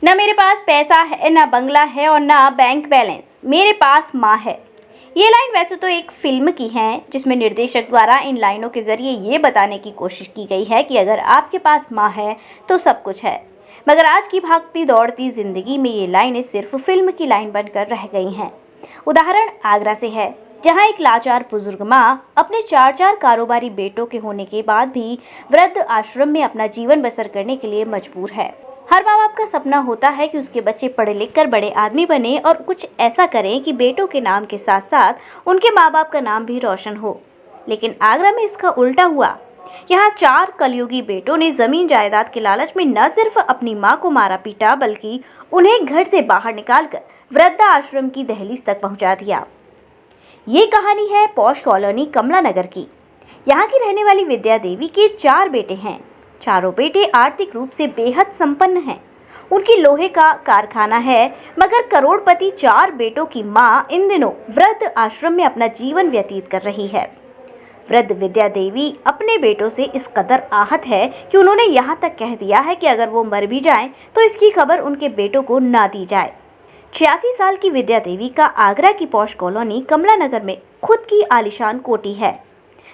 न मेरे पास पैसा है, न बंगला है और न बैंक बैलेंस, मेरे पास माँ है। ये लाइन वैसे तो एक फिल्म की है, जिसमें निर्देशक द्वारा इन लाइनों के जरिए ये बताने की कोशिश की गई है कि अगर आपके पास माँ है तो सब कुछ है। मगर आज की भागती दौड़ती जिंदगी में ये लाइनें सिर्फ फिल्म की लाइन बनकर रह गई हैं। उदाहरण आगरा से है, जहां एक लाचार बुजुर्ग माँ अपने चार कारोबारी बेटों के होने के बाद भी वृद्ध आश्रम में अपना जीवन बसर करने के लिए मजबूर है। हर माँ बाप का सपना होता है कि उसके बच्चे पढ़े लिख कर बड़े आदमी बने और कुछ ऐसा करें कि बेटों के नाम के साथ साथ उनके माँ बाप का नाम भी रोशन हो। लेकिन आगरा में इसका उल्टा हुआ। यहाँ 4 कलयुगी बेटों ने जमीन जायदाद के लालच में न सिर्फ अपनी माँ को मारा पीटा, बल्कि उन्हें घर से बाहर निकालकर वृद्ध आश्रम की दहलीज तक पहुँचा दिया। ये कहानी है पॉश कॉलोनी कमला नगर की। यहाँ की रहने वाली विद्या देवी के 4 बेटे हैं। चारों बेटे आर्थिक रूप से बेहद संपन्न हैं। उनकी लोहे का कारखाना है, मगर करोड़पति 4 बेटों की मां इन दिनों वृद्ध आश्रम में अपना जीवन व्यतीत कर रही है। वृद्ध विद्या देवी अपने बेटों से इस कदर आहत है कि उन्होंने यहाँ तक कह दिया है कि अगर वो मर भी जाएं तो इसकी खबर उनके बेटों को ना दी जाए। 86 साल की विद्या देवी का आगरा की पॉश कॉलोनी कमला नगर में खुद की आलीशान कोठी है।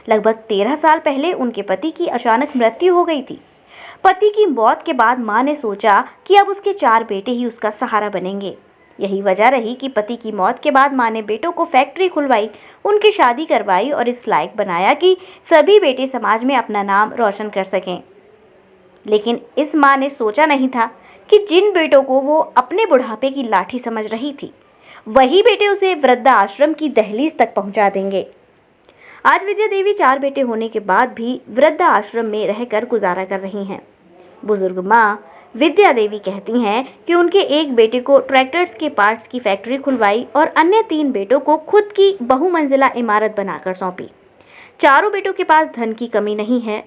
लगभग 13 साल पहले उनके पति की अचानक मृत्यु हो गई थी। पति की मौत के बाद मां ने सोचा कि अब उसके 4 बेटे ही उसका सहारा बनेंगे। यही वजह रही कि पति की मौत के बाद मां ने बेटों को फैक्ट्री खुलवाई, उनकी शादी करवाई और इस लायक बनाया कि सभी बेटे समाज में अपना नाम रोशन कर सकें। लेकिन इस मां ने सोचा नहीं था कि जिन बेटों को वो अपने बुढ़ापे की लाठी समझ रही थी, वही बेटे उसे वृद्ध आश्रम की दहलीज तक पहुंचा देंगे। आज विद्या देवी 4 बेटे होने के बाद भी वृद्ध आश्रम में रहकर गुजारा कर रही हैं। बुजुर्ग माँ विद्या देवी कहती हैं कि उनके एक बेटे को ट्रैक्टर्स के पार्ट्स की फैक्ट्री खुलवाई और अन्य 3 बेटों को खुद की बहुमंजिला इमारत बनाकर सौंपी। चारों बेटों के पास धन की कमी नहीं है,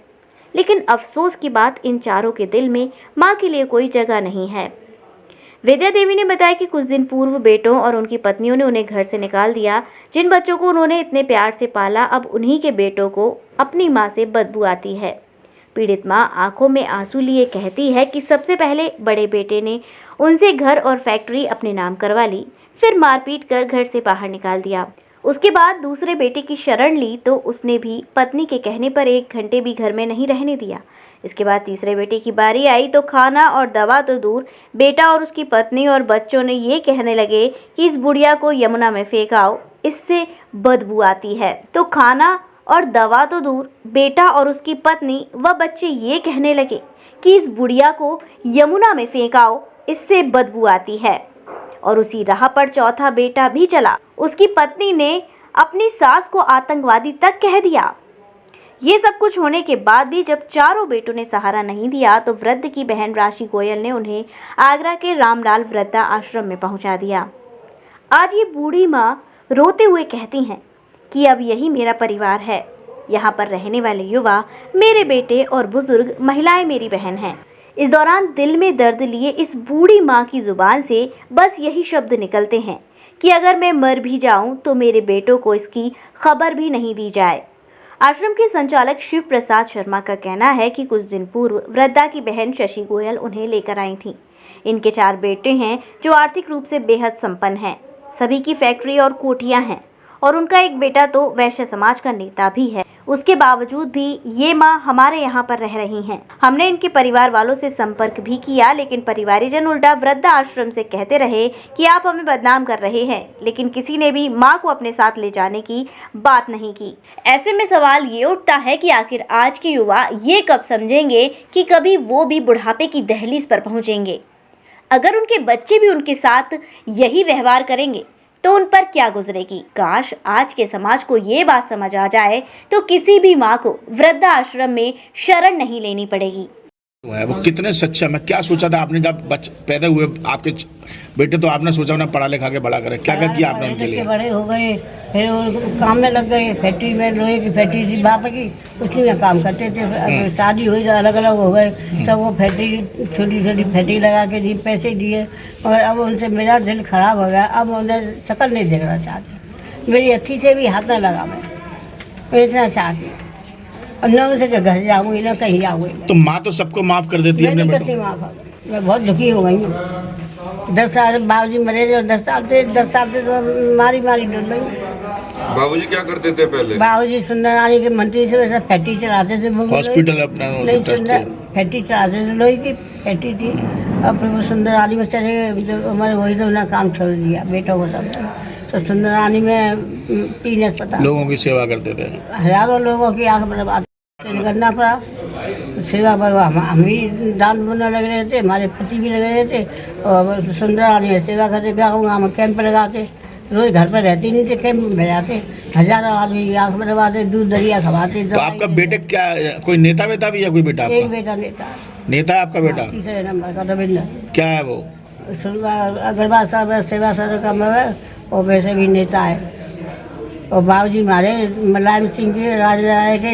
लेकिन अफसोस की बात इन चारों के दिल में माँ के लिए कोई जगह नहीं है। विद्या देवी ने बताया कि कुछ दिन पूर्व बेटों और उनकी पत्नियों ने उन्हें घर से निकाल दिया। जिन बच्चों को उन्होंने इतने प्यार से पाला, अब उन्हीं के बेटों को अपनी मां से बदबू आती है। पीड़ित मां आंखों में आंसू लिए कहती है कि सबसे पहले बड़े बेटे ने उनसे घर और फैक्ट्री अपने नाम करवा ली, फिर मारपीट कर घर से बाहर निकाल दिया। उसके बाद दूसरे बेटे की शरण ली तो उसने भी पत्नी के कहने पर 1 घंटे भी घर में नहीं रहने दिया। इसके बाद तीसरे बेटे की बारी आई तो खाना और दवा तो दूर, बेटा और उसकी पत्नी और बच्चों ने ये कहने लगे कि इस बुढ़िया को यमुना में फेंक आओ, इससे बदबू आती है। तो खाना और दवा तो दूर, बेटा और उसकी पत्नी व बच्चे ये कहने लगे कि इस बुढ़िया को यमुना में फेंक आओ, इससे बदबू आती है। और उसी राह पर चौथा बेटा भी चला। उसकी पत्नी ने अपनी सास को आतंकवादी तक कह दिया। ये सब कुछ होने के बाद भी जब चारों बेटों ने सहारा नहीं दिया तो वृद्ध की बहन राशि गोयल ने उन्हें आगरा के रामलाल वृद्धा आश्रम में पहुंचा दिया। आज ये बूढ़ी माँ रोते हुए कहती हैं कि अब यही मेरा परिवार है। यहाँ पर रहने वाले युवा मेरे बेटे और बुजुर्ग महिलाएं मेरी बहन हैं। इस दौरान दिल में दर्द लिए इस बूढ़ी माँ की जुबान से बस यही शब्द निकलते हैं कि अगर मैं मर भी जाऊं तो मेरे बेटों को इसकी खबर भी नहीं दी जाए। आश्रम के संचालक शिव प्रसाद शर्मा का कहना है कि कुछ दिन पूर्व वृद्धा की बहन शशि गोयल उन्हें लेकर आई थी। इनके 4 बेटे हैं जो आर्थिक रूप से बेहद संपन्न हैं। सभी की फैक्ट्री और कोठियां हैं और उनका एक बेटा तो वैश्य समाज का नेता भी है। उसके बावजूद भी ये माँ हमारे यहाँ पर रह रही हैं। हमने इनके परिवार वालों से संपर्क भी किया, लेकिन परिवारीजन उल्टा वृद्ध आश्रम से कहते रहे कि आप हमें बदनाम कर रहे हैं, लेकिन किसी ने भी माँ को अपने साथ ले जाने की बात नहीं की। ऐसे में सवाल ये उठता है कि आखिर आज के युवा ये कब समझेंगे कि कभी वो भी बुढ़ापे की दहलीज पर पहुँचेंगे। अगर उनके बच्चे भी उनके साथ यही व्यवहार करेंगे तो उन पर क्या गुजरेगी। काश आज के समाज को ये बात समझ आ जाए तो किसी भी माँ को वृद्ध आश्रम में शरण नहीं लेनी पड़ेगी। वो कितने सच्चा, मैं क्या सोचा था आपने जब पैदा हुए आपके बेटे, तो आपने सोचा उन्हें पढ़ा लिखा के बड़ा करे, क्या क्या किया आपने उनके लिए? बड़े हो गए, फिर वो काम में लग गए। फैक्ट्री में लोहे की फैक्ट्री थी बापा की, उसकी में काम करते थे। शादी हुई तो अलग अलग हो गए, तब वो फैक्ट्री छोटी छोटी फैक्ट्री लगा के दी, पैसे दिए, मगर अब उनसे मेरा दिल खराब हो गया। अब उन्हें शक्ल नहीं देखना चाहती, मेरी अच्छी से भी हाथ न लगा। मैं इतना चाहती और न उनसे घर जाऊँगी न कहीं जाऊँगी। तो माँ तो सबको माफ कर देती है अपने बेटों को। मैं बहुत दुखी हो गई हूँ। 10 साल बाबूजी मरे जो 10 साल से तो मारी डर रही। बाबूजी क्या करते थे पहले? बाबूजी सुंदरानी के मंत्री से वैसे फैक्ट्री चलाते थे। हॉस्पिटल अपना नहीं, फैक्ट्री चलाते थे, लोही की फैक्ट्री थी। और फिर वो सुंदरानी में चले गए, हमारे वही तो उन्होंने काम छोड़ दिया बेटों को सब। तो सुंदरानी में 3 अस्पताल, लोगों की सेवा करते थे, हजारों लोगों की आँख बर्बाद करना पड़ा। सेवा हम भी दान बनने लग रहे थे, हमारे पति भी लग रहे थे। और सुंदरानी में सेवा करते, गाँव में कैंप लगाते, रोज घर पर रहती नहीं थे, कैंप में जाते, हजारों आदमी की आँख बनवाते, दूध दरिया खवाते। तो आपका बेटे क्या कोई नेता वेता भी है? कोई बेटा एक आपका? बेटा नेता, नेता है आपका बेटा? तीसरे नंबर का रविंद्र। क्या है वो? अग्रवाल साहब सेवा सदन का मगर, और वैसे भी नेता है। और बाबूजी हमारे मुलायम सिंह के राजनारायण के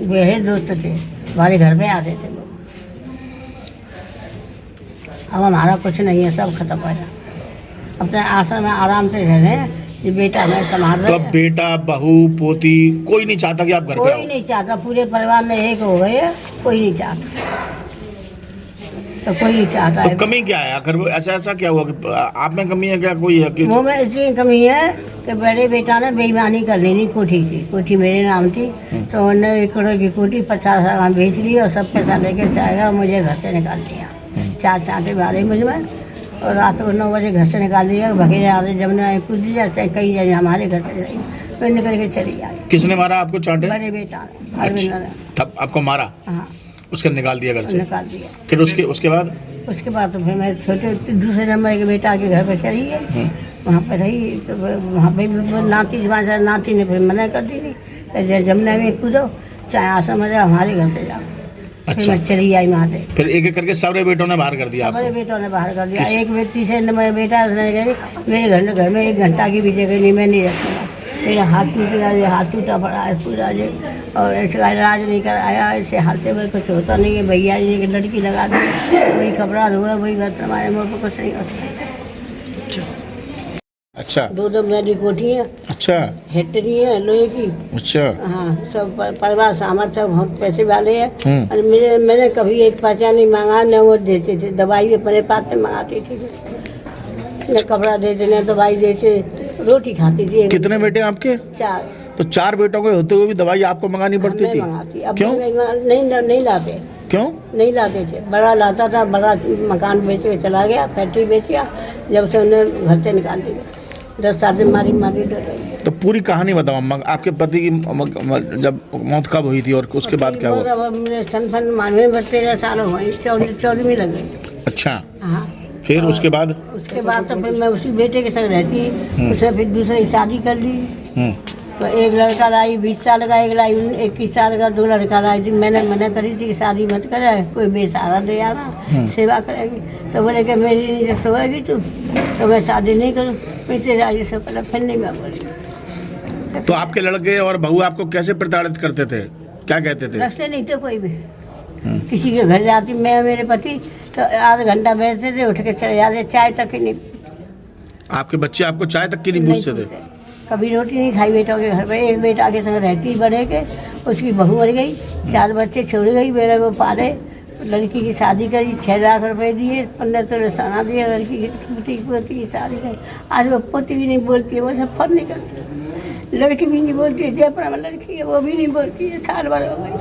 गहरे दोस्त थे, हमारे घर पे आते थे लोग। अब हमारा कुछ नहीं है, सब खत्म हो गया। अपने आश्रम में आराम से रह रहे हैं, ये बेटा हमें संभाल तो रहे अब हैं। बेटा, बहू, पोती कोई नहीं चाहता कि आप घर पे कोई आओ? नहीं चाहता, पूरे परिवार में एक हो गए हैं, कोई नहीं चाहता। तो कोई नहीं चाहता तो है। कमी क्या है आखिर? वो ऐसा क्या हुआ कि आप में कमी है क्या? कोई है कि मुँह में इसलिए कमी है कि बड़े बेटा ने बेईमानी कर ली थी कोठी की। कोठी मेरे नाम थी, तो उन्होंने 1 करोड़ की कोठी 50 लाख बेच ली और सब पैसा लेके चाहेगा, मुझे घर से निकाल दिया। 4 चांटे मारे मुझ में, और रात को 9 बजे घर से निकाल दिया। भगेरे आते जमुना में कूद दिया, चाहे कहीं जाए हमारे घर से जाइए, मैं निकल के चली आई। किसने मारा आपको चांटे? बड़े बेटा ने, अरविंद ने। तब आपको मारा, हाँ, उसके निकाल दिया घर से? निकाल दिया। फिर उसके बाद? उसके बाद तो फिर मैं छोटे दूसरे नंबर के बेटा के घर पर चली गई, वहाँ पर रही। तो वहाँ पे भी नाती ने फिर मना कर दी थी, जमुना में कूदो, चाहे आश्रम में जाओ, हमारे घर से जाओ। फिर अच्छा, मैं चली आई वहाँ से। फिर एक एक करके सारे बेटों ने बाहर कर दिया हमारे आपको? बेटों ने बाहर कर दिया। एक तीसरे नंबर बेटा उसने कही मेरे घर में 1 घंटा की भी जगह नहीं, मैं नहीं रखूँगा। मेरा हाथ टूट गया, ये हाथ टूटा पड़ा है पूरा ये, और ऐसे इलाज नहीं कराया, ऐसे हाथ से में कुछ होता नहीं है। भैया जी की लड़की लगा दी, वही कपड़ा हुआ, वही बस हमारे मुँह पर कुछ नहीं होता। अच्छा 2 मेरी कोठी है, अच्छा फैक्ट्री है लोहे की। अच्छा। हाँ, सब परिवार सामर्थ्य, बहुत पैसे वाले हैं। हम्म। और मैंने कभी 1 पैसा नहीं मांगा, न वो देते थे। दवाई अपने पास में मंगाती थी, न कपड़ा देते न दवाई देते, रोटी खाती थी। कितने बेटे हैं आपके? 4 तो 4 बेटों के होते हुए भी दवाई आपको मंगानी पड़ती मैं थी? मंगाती। अब क्यों? नहीं लाते, क्यों? नहीं लाते थे। बड़ा लाता था, बड़ा मकान बेच के चला गया, फैक्ट्री बेच गया, जब से उन्हें घर से निकाल दिया। 10 साल में मारी डर रही। तो पूरी कहानी बताओ अम्मा, आपके पति की जब मौत कब हुई थी और उसके बाद क्या हुआ? मेरे सन 92 में 13 साल हुए, 14 में लग गई। अच्छा, हाँ, फिर उसके बाद? उसके बाद तो फिर मैं उसी बेटे के संग रहती। उसे फिर दूसरी शादी कर ली। हम्म, तो एक लड़का लाई 20 साल का, एक लाई 21 साल का, 2 लड़का लाई थी। मैंने मना करी थी कि शादी मत करे, कोई बेसहारा दे आना, सेवा करेगी। तो बोले कि मेरी नीचे सोएगी तू, तो मैं शादी नहीं करूँ, मैं तेरे आगे से पहले फिर नहीं मैं बोली। तो आपके लड़के और बहू आपको कैसे प्रताड़ित करते थे? क्या कहते थे? रखते नहीं थे कोई भी। किसी के घर जाती मैं, मेरे पति, तो आधा घंटा बैठते थे, उठ के चले जाते, चाय तक ही नहीं। आपके बच्चे आपको चाय तक की नहीं पूछते थे? कभी रोटी नहीं खाई बेटों के घर पे। एक बेटा के संग रहती बड़े के, उसकी बहू मर गई, 4 बच्चे छोड़ गई, मेरे को पाले। लड़की की शादी करी, 6 लाख रुपए दिए, 15 तोले सोना दिया, लड़की की पोती की शादी करी। आज वो पोती भी नहीं बोलती है, वो सब फोन नहीं करती। लड़की भी नहीं बोलती है, जयपुरा में लड़की है, वो भी नहीं बोलती है, साल भर हो गई,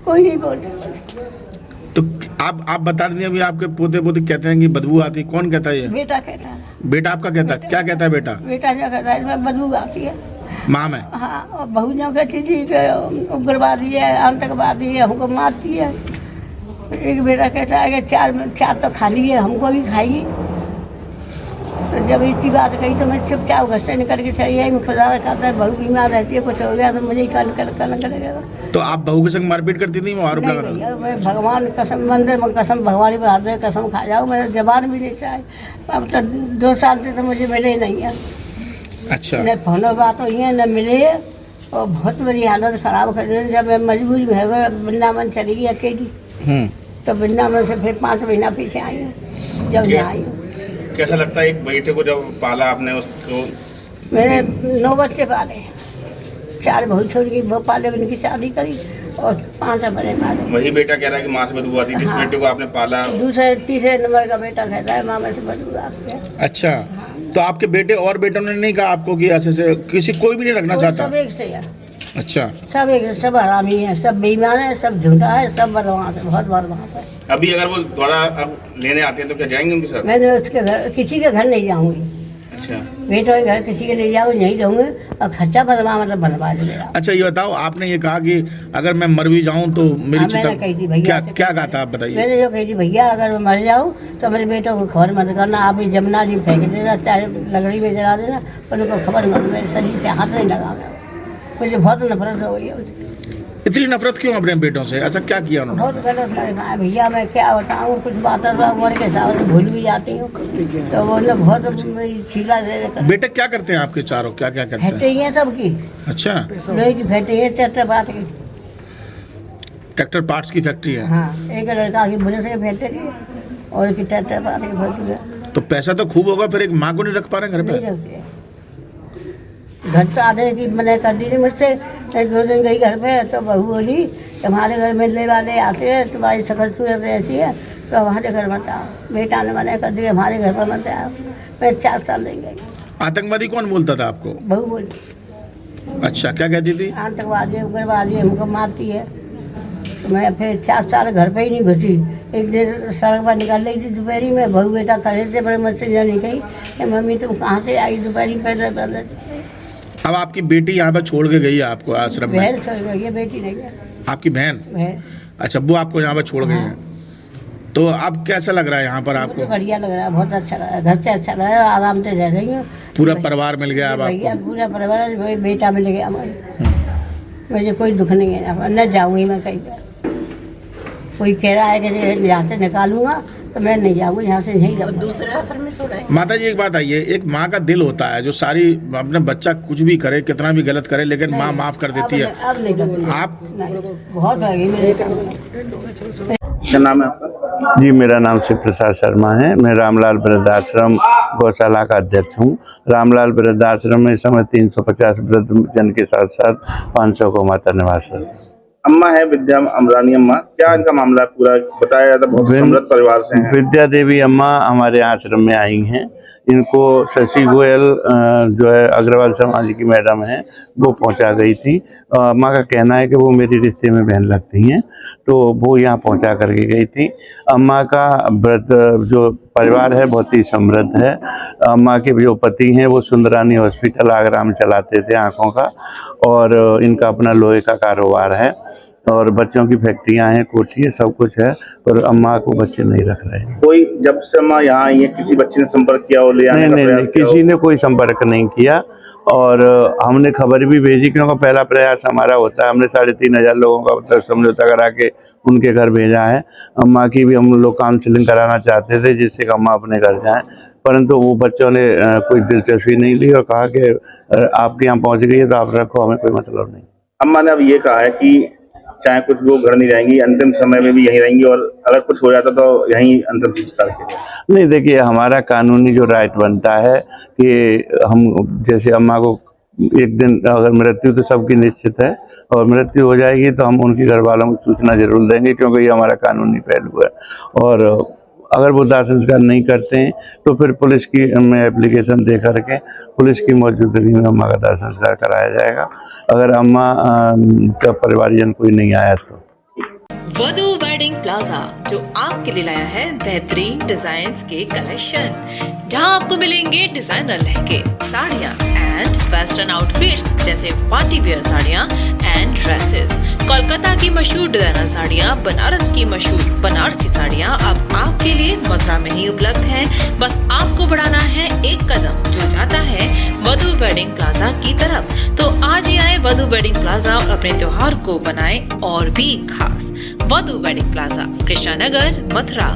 कोई नहीं बोलता। तो आप बता रही हैं, आपके पोते कहते हैं कि बदबू आती है। कौन कहता है ये? बेटा कहता है। बेटा आपका कहता है? क्या कहता है बेटा? बेटा जो कहता है इसमें बदबू आती है। माँ में? हाँ, और बहू जो कहती थी कि उग्रवादी है, आतंकवादी है, हमको मारती है। एक बेटा कहता है कि 4 तो खाली है, हमको भी खाएगी। तो जब इतनी बात कही तो मैं चुपचाप घर से निकल के चली आई। खुदा रखा, बहू बीमार रहती है, कुछ हो गया तो मुझे ही करना लगेगा। तो आप बहू के संग मारपीट करती थी? वो आरोप नहीं लगा? भैया, मैं भगवान कसम, मंदिर में कसम, भगवान पर हाथ कसम खा जाऊँ, मेरा जबान भी नहीं चाहे। अब तो 2 साल से तो मुझे मिले नहीं है। अच्छा, न फोन बात हुई है, न मिले है, और बहुत बड़ी हालत ख़राब कर दी। जब मैं मजबूरी में है वृंदावन चली गई अकेली, तो वृंदावन से फिर 5 महीना पीछे आई हूँ। जब यहाँ आई हूँ, कैसा लगता है एक बेटे को जब पाला आपने? उसको मैंने 9 बच्चे पाले, 4 बहू छोड़ गई, वो पाले, उनकी शादी करी, और 5 बड़े मारे। वही बेटा कह रहा है कि माँ से बदबू आती, जिस बेटे को आपने पाला। दूसरे तीसरे नंबर का बेटा कहता है मामा से बदबू आती है। अच्छा, तो आपके बेटे और बेटों ने नहीं कहा आपको कि ऐसे से किसी कोई भी नहीं रखना चाहता? सब एक से है। अच्छा, सब एक, सब हरामी है, सब बेईमान है, सब झूठा है, सब बदमाश है, बहुत बदमाश है। अभी अगर वो दोबारा अब लेने आते हैं तो क्या जाएंगे उनके साथ? मैं उसके घर, किसी के घर नहीं जाऊंगी। अच्छा, बेटा के घर किसी के नहीं जाऊंगी, यहीं रहूंगी और खर्चा बनवा देगा। अच्छा ये बताओ, आपने ये कहा कि अगर मैं मर भी जाऊं तो मेरी हाँ, चिता, मैंने कही थी भैया क्या से क्या कहा था आप बताइए? मैंने जो कही थी, भैया अगर मैं मर जाऊँ तो मेरे बेटों को खबर मत करना, आप ही जमुना जी फेंक देना, चाहे लकड़ी में जला देना, पर उनको खबर मत, मेरे शरीर से हाथ नहीं लगाना। मुझे बहुत नफरत हो गई है उससे। इतनी नफरत क्यों अपने बेटों से? ऐसा क्या किया उन्होंने? बहुत गलत लगा भैया, मैं क्या बताऊँ, कुछ बात उम्र के हिसाब से भूल भी जाती हूँ, तो वो लोग बहुत मेरी छीला दे देकर। बेटे क्या करते हैं आपके चारों, क्या क्या करते हैं? फैक्ट्री है सबकी, अच्छा, लोहे की फैक्ट्री है, ट्रैक्टर बात की। ट्रैक्टर पार्ट्स की फैक्ट्री है? हाँ, एक लड़का की बुलेट की फैक्ट्री है और एक ट्रैक्टर बात की फैक्ट्री है। तो पैसा तो खूब होगा, फिर एक माँ को नहीं रख पा रहे घर नहीं पे? रखते। घर तो आधे की मैंने कर दी थी मुझसे, मैं 2 दिन गई घर पे तो बहू बोली तुम्हारे घर मिलने वाले आते हैं, तुम्हारी शक्ल सूरत ऐसी है तो हमारे घर मत आओ। बेटा ने मना कर दिया, हमारे घर पर मत आओ। मैं 4 साल नहीं गई। आतंकवादी कौन बोलता था आपको? बहू बोली अच्छा, क्या कहती थी? आतंकवादी उग्रवादी हमको मारती है। तो मैं फिर 4 साल घर पे ही नहीं घुसी। एक दिन सड़क पर निकल रही थी दोपहरी में, बहू बेटा खड़े थे, बड़े मुझसे जानी कही मम्मी तुम कहाँ से आई दोपहरी पैदल? अब आपकी बेटी यहाँ पर छोड़ के गई है आपको आश्रम में? बहन छोड़ गई है, बेटी नहीं है। आपकी बहन? बहन। अच्छा, वो आपको यहाँ पर छोड़ गई है। तो अब कैसा लग रहा है यहाँ पर आपको? मुझे बढ़िया लग रहा है, बहुत अच्छा लग रहा है, घर से अच्छा लग रहा है, आराम से रह रही हूँ। पूरा परिवार मिल गया अब भैया आपको? पूरा परिवार, भाई बेटा मिल गया हमारे। मुझे कोई दुख नहीं है, न जाऊँगी मैं कहीं। कोई कह रहा है कि यहाँ से निकालूंगा तो मैं नहीं जाऊँगी, यहाँ से नहीं जाऊँगा। दूसरे आश्रम में छोड़ा है। माता जी एक बात आइए, एक माँ का दिल होता है जो सारी अपने बच्चा कुछ भी करे, कितना भी गलत करे, लेकिन माँ माफ कर देती है। अब नहीं करती। आप? बहुत है क्या नाम है आपका? जी, मेरा नाम शिव प्रसाद शर्मा है। मैं रामलाल वृद्धाश्रम गौशाला का अध्यक्ष हूँ। रामलाल वृद्धाश्रम में इस समय 350 वृद्ध जन के साथ साथ 500 को माता निवास है। अम्मा है विद्या अमरानी अम्मा, क्या इनका मामला पूरा बताया जाता? बहुत समृद्ध परिवार से हैं। विद्या देवी अम्मा हमारे आश्रम में आई हैं। इनको शशि गोयल जो है अग्रवाल समाज की मैडम है, वो पहुंचा गई थी। अम्मा का कहना है कि वो मेरी रिश्ते में बहन लगती हैं, तो वो यहाँ पहुंचा करके गई थी। अम्मा का वृद्ध जो परिवार है बहुत ही समृद्ध है। अम्मा के जो पति हैं वो सुंदरानी हॉस्पिटल आगरा में चलाते थे आँखों का, और इनका अपना लोहे का कारोबार है और बच्चों की फैक्ट्रियां हैं, कोठी है, सब कुछ है, पर अम्मा को बच्चे नहीं रख रहे हैं। कोई जब से अम्मा यहाँ आई है किसी बच्चे ने संपर्क किया हो, ले आने का प्रयास किया हो? किसी ने कोई संपर्क नहीं किया, और हमने खबर भी भेजी, क्योंकि पहला प्रयास हमारा होता है। हमने 3500 लोगों का मतलब समझौता करा के उनके घर भेजा है। अम्मा की भी हम लोग काउंसलिंग कराना चाहते थे जिससे कि अम्मा अपने घर जाएं, परंतु वो बच्चों ने कोई दिलचस्पी नहीं ली और कहा कि आपके यहाँ पहुँच गई है तो आप रखो, हमें कोई मतलब नहीं। अम्मा ने अब ये कहा है कि चाहे कुछ भी वो घर नहीं रहेंगी, अंतिम समय में भी यहीं रहेंगी, और अगर कुछ हो जाता तो यहीं अंतिम संस्कार किया। नहीं, देखिए, हमारा कानूनी जो राइट बनता है कि हम जैसे अम्मा को एक दिन अगर मृत्यु तो सबकी निश्चित है, और मृत्यु हो जाएगी तो हम उनके घर वालों को सूचना जरूर देंगे, क्योंकि ये हमारा कानूनी पहलू है। और अगर वो दाह संस्कार नहीं करते हैं तो फिर पुलिस की में एप्लीकेशन दे करके पुलिस की मौजूदगी में अम्मा का दाह संस्कार कराया जाएगा, अगर अम्मा का परिवारजन कोई नहीं आया तो। वधू वेडिंग प्लाजा जो आपके लिए लाया है बेहतरीन डिजाइन्स के कलेक्शन, जहां आपको मिलेंगे डिजाइनर लहंगे, साड़ियां एंड वेस्टर्न आउटफिट्स जैसे पार्टी वियर साड़ियां एंड ड्रेसेस, कोलकाता की मशहूर डिजाइनर साड़ियां, बनारस की मशहूर बनारसी साड़ियां अब आपके लिए मथुरा में ही उपलब्ध हैं। बस आपको बढ़ाना है एक कदम जो जाता है वधू वेडिंग प्लाजा की तरफ। तो आज ही आए वधू वेडिंग प्लाजा और अपने त्योहार को बनाएं और भी खास। वधू वेडिंग प्लाजा, कृष्णा नगर, मथुरा।